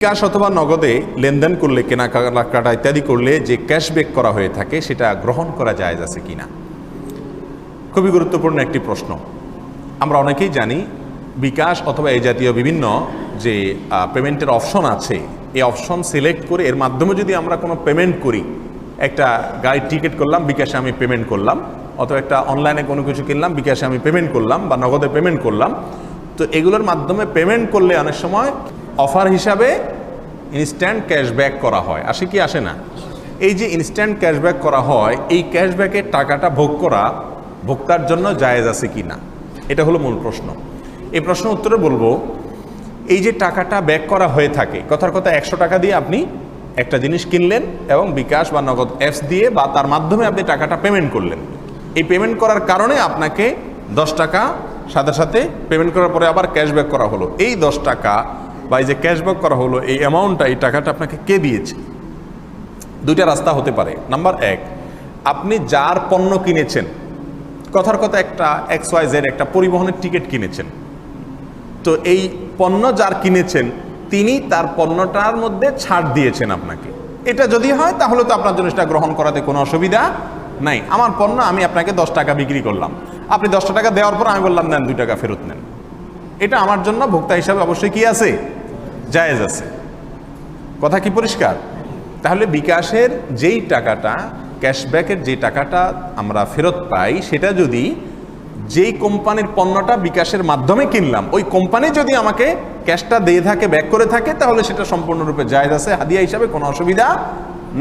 বিকাশ অথবা নগদে লেনদেন করলে, কেনাকাটা ইত্যাদি করলে যে ক্যাশব্যাক করা হয়ে থাকে সেটা গ্রহণ করা জায়েজ আছে কিনা, খুবই গুরুত্বপূর্ণ একটি প্রশ্ন। আমরা অনেকেই জানি বিকাশ অথবা এই জাতীয় বিভিন্ন যে পেমেন্টের অপশন আছে, এই অপশন সিলেক্ট করে এর মাধ্যমে যদি আমরা কোনো পেমেন্ট করি, একটা গাড়ির টিকিট করলাম বিকাশে আমি পেমেন্ট করলাম, অথবা একটা অনলাইনে কোনো কিছু কিনলাম বিকাশে আমি পেমেন্ট করলাম, বা নগদে পেমেন্ট করলাম, তো এগুলোর মাধ্যমে পেমেন্ট করলে অনেক সময় অফার হিসাবে ইনস্ট্যান্ট ক্যাশব্যাক করা হয়, আসে কি আসে না? এই যে ইনস্ট্যান্ট ক্যাশব্যাক করা হয়, এই ক্যাশব্যাকের টাকাটা ভোগ করা ভোক্তার জন্য জায়েজ আছে কি না, এটা হলো মূল প্রশ্ন। এই প্রশ্ন উত্তরে বলবো, এই যে টাকাটা ব্যাক করা হয়ে থাকে, কথার কথা 100 টাকা দিয়ে আপনি একটা জিনিস কিনলেন এবং বিকাশ বা নগদ অ্যাপস দিয়ে বা তার মাধ্যমে আপনি টাকাটা পেমেন্ট করলেন। এই পেমেন্ট করার কারণে আপনাকে 10 টাকা সাথে সাথে পেমেন্ট করার পরে আবার ক্যাশব্যাক করা হলো। এই 10 টাকা বা এই যে ক্যাশব্যাক করা হলো, এই অ্যামাউন্টটা, এই টাকাটা আপনাকে কে দিয়েছে? দুইটা রাস্তা হতে পারে। নাম্বার 1, আপনি যার পণ্য কিনেছেন, কথার কথা একটা XYZ একটা পরিবহনের টিকিট কিনেছেন, তো এই পণ্য যার কিনেছেন তিনি তার পণ্যটার মধ্যে ছাড় দিয়েছেন আপনাকে। এটা যদি হয় তাহলে তো আপনার জন্য সেটা গ্রহণ করাতে কোনো অসুবিধা নাই। আমার পণ্য আমি আপনাকে 10 টাকা বিক্রি করলাম, আপনি 10 টাকা দেওয়ার পর আমি বললাম নেন 2 টাকা ফেরত নেন, এটা আমার জন্য ভোক্তা হিসাবে অবশ্যই কি আছে, জায়েজ আছে। কথা কি পরিষ্কার? তাহলে বিকাশের যেই টাকাটা, ক্যাশব্যাকের যে টাকাটা আমরা ফেরত পাই, সেটা যদি যেই কোম্পানির পণ্যটা বিকাশের মাধ্যমে কিনলাম, ওই কোম্পানি যদি আমাকে ক্যাশটা দিয়ে থাকে, ব্যাক করে থাকে, তাহলে সেটা সম্পূর্ণরূপে জায়েজ আছে, হাদিয়া হিসাবে কোনো অসুবিধা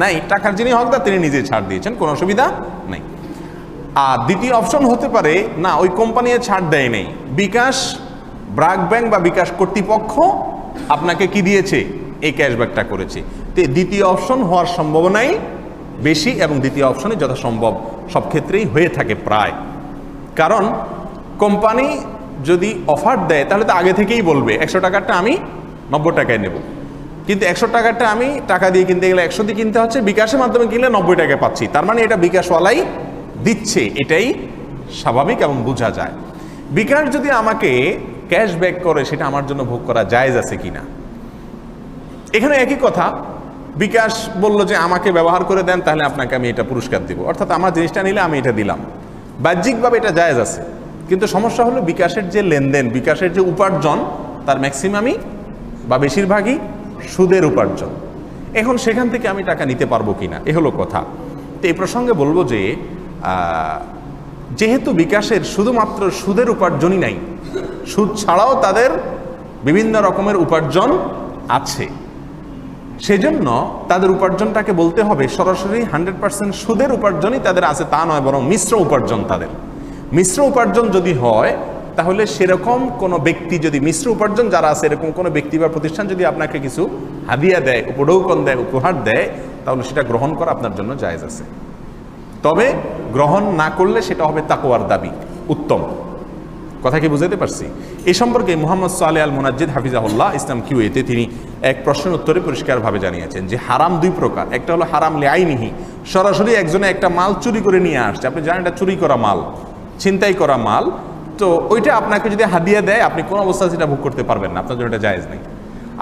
নাই। টাকার যিনি হকদার তিনি নিজে ছাড় দিয়েছেন, কোনো অসুবিধা নাই। আর দ্বিতীয় অপশন হতে পারে, না ওই কোম্পানি ছাড় দেয় নেই, বিকাশ ব্র্যাক ব্যাংক বা বিকাশ কর্তৃপক্ষ আপনাকে কি দিয়েছে, এই ক্যাশব্যাকটা করেছে। তো দ্বিতীয় অপশন হওয়ার সম্ভাবনাই বেশি, এবং দ্বিতীয় অপশনে যথাসম্ভব সব ক্ষেত্রেই হয়ে থাকে প্রায়। কারণ কোম্পানি যদি অফার দেয় তাহলে তো আগে থেকেই বলবে 100 টাকারটা আমি 90 টাকায় নেব, কিন্তু 100 টাকারটা আমি টাকা দিয়ে কিনতে গেলে 100 দিয়ে কিনতে হচ্ছে, বিকাশের মাধ্যমে কিনলে 90 টাকায় পাচ্ছি, তার মানে এটা বিকাশওয়ালাই দিচ্ছে, এটাই স্বাভাবিক এবং বোঝা যায়। বিকাশ যদি আমাকে ক্যাশব্যাক করে, সেটা আমার জন্য ভোগ করা জায়েজ আছে কিনা। এখানে একই কথা, বিকাশ বলল যে আমাকে ব্যবহার করে দেন, তাহলে আপনাকে আমি এটা পুরস্কার দিব, অর্থাৎ আমার জিনিসটা নিলে আমি এটা দিলাম, বাহ্যিকভাবে এটা জায়েজ আছে। কিন্তু সমস্যা হলো বিকাশের যে লেনদেন, বিকাশের যে উপার্জন, তার ম্যাক্সিমামই বা বেশিরভাগই সুদের উপার্জন। এখন সেখান থেকে আমি টাকা নিতে পারবো কিনা, এ হলো কথা। তো এই প্রসঙ্গে বলবো যে যেহেতু বিকাশের শুধুমাত্র সুদের উপার্জনই নাই, সুদ ছাড়াও তাদের বিভিন্ন রকমের উপার্জন আছে, সেজন্য তাদের উপার্জনটাকে বলতে হবে সরাসরি 100% সুদের উপার্জনই তাদের আছে তা নয়, বরং মিশ্র উপার্জন তাদের। মিশ্র উপার্জন যদি হয়, তাহলে সেরকম কোনো ব্যক্তি যদি মিশ্র উপার্জন যারা আছে, এরকম কোনো ব্যক্তি বা প্রতিষ্ঠান যদি আপনাকে কিছু হাদিয়া দেয়, উপঢৌকন দেয়, উপহার দেয়, তাহলে সেটা গ্রহণ করা আপনার জন্য জায়েজ আছে। তবে গ্রহণ না করলে সেটা হবে তাকওয়ার দাবি, উত্তম। কথা কি বুঝাতে পারছি? এই সম্পর্কে মুহাম্মদ সালেহ আল মুনাজ্জিদ হাফিজাহুল্লাহ ইসলাম কিউএতে তিনি এক প্রশ্নের উত্তরে পরিষ্কারভাবে জানিয়েছেন যে হারাম 2 প্রকার। একটা হলো হারাম লিআইনিহি, সরাসরি একজনে একটা মাল চুরি করে নিয়ে আসছে, আপনি জানেন এটা চুরি করা মাল, ছিনতাই করা মাল, তো ওইটা আপনাকে যদি হাদিয়া দেয়, আপনি কোনো অবস্থায় সেটা ভোগ করতে পারবেন না, আপনার জন্য এটা জায়েজ নেই।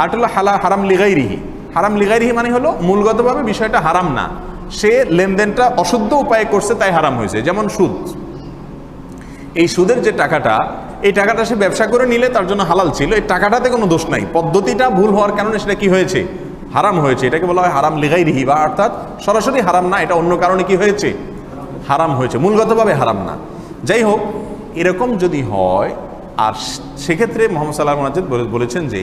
আর হলো হারাম লিগাইরিহি। হারাম লিগাইরিহি মানে হলো মূলগতভাবে বিষয়টা হারাম না, সে লেনদেনটা অশুদ্ধ উপায়ে করছে তাই হারাম হয়েছে। যেমন সুদ, এই সুদের যে টাকাটা, এই টাকাটা সে ব্যবসা করে নিলে তার জন্য হালাল ছিল, এই টাকাটাতে কোনো দোষ নাই, পদ্ধতিটা ভুল হওয়ার কারণে সেটা কি হয়েছে, হারাম হয়েছে। এটাকে বলা হয় হারাম লিগাইরিহি, বা অর্থাৎ সরাসরি হারাম না, এটা অন্য কারণে কি হয়েছে, হারাম হয়েছে, মূলগতভাবে হারাম না। যাই হোক, এরকম যদি হয়, আর সেক্ষেত্রে মুহাম্মদ সাল্লাল্লাহু আলাইহি ওয়াসাল্লাম বলেছেন যে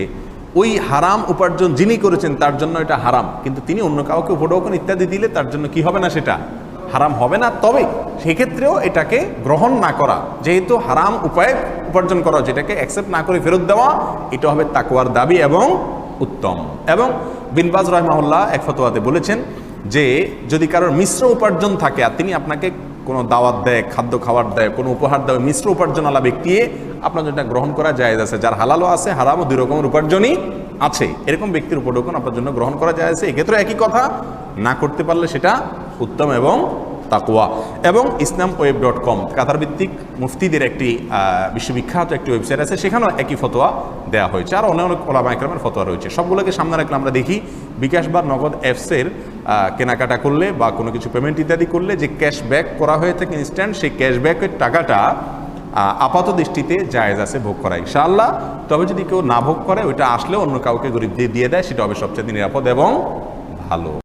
ওই হারাম উপার্জন যিনি করেছেন তার জন্য এটা হারাম, কিন্তু তিনি অন্য কাউকে উপঢৌকন ইত্যাদি দিলে তার জন্য কি হবে না, সেটা হারাম হবে না। তবে সেক্ষেত্রেও এটাকে গ্রহণ না করা, যেহেতু হারাম উপায়ে উপার্জন করা, যেটাকে অ্যাকসেপ্ট না করে ফেরত দেওয়া, এটা হবে তাকওয়ার দাবি এবং উত্তম। এবং বিন বাজ রাহিমাহুল্লাহ এক ফতোয়াতে বলেছেন যে যদি কারোর মিশ্র উপার্জন থাকে, আর তিনি আপনাকে কোনো দাওয়াত দেয়, খাদ্য খাবার দেয়, কোনো উপহার দেয়, মিশ্র উপার্জনওয়ালা ব্যক্তি, আপনার জন্য গ্রহণ করা জায়েজ আছে। যার হালালও আছে, হারামও 2 রকমের উপার্জনই আছে, এরকম ব্যক্তির উপঢৌকন আপনার জন্য গ্রহণ করা জায়েজ আছে। এক্ষেত্রে একই কথা, না করতে পারলে সেটা উত্তম এবং তাকওয়া। এবং islamweb.com কাতার ভিত্তিক মুফতিদের একটি বিশ্ববিখ্যাত একটি ওয়েবসাইট আছে, সেখানেও একই ফতোয়া দেওয়া হয়েছে, আর অনেক অনেক ওলামা ইকরামের ফতোয়া রয়েছে। সবগুলোকে সামনে রাখলে আমরা দেখি বিকাশ বা নগদ অ্যাপসের কেনাকাটা করলে বা কোনো কিছু পেমেন্ট ইত্যাদি করলে যে ক্যাশব্যাক করা হয়ে থাকে ইনস্ট্যান্ট, সেই ক্যাশব্যাকের টাকাটা আপাত দৃষ্টিতে জায়েজ আছে ভোগ করা ইনশাআল্লাহ। তবে যদি কেউ না ভোগ করে, ওইটা আসলেও অন্য কাউকে গরিব দিয়ে দেয়, সেটা হবে সবচেয়ে নিরাপদ এবং ভালো।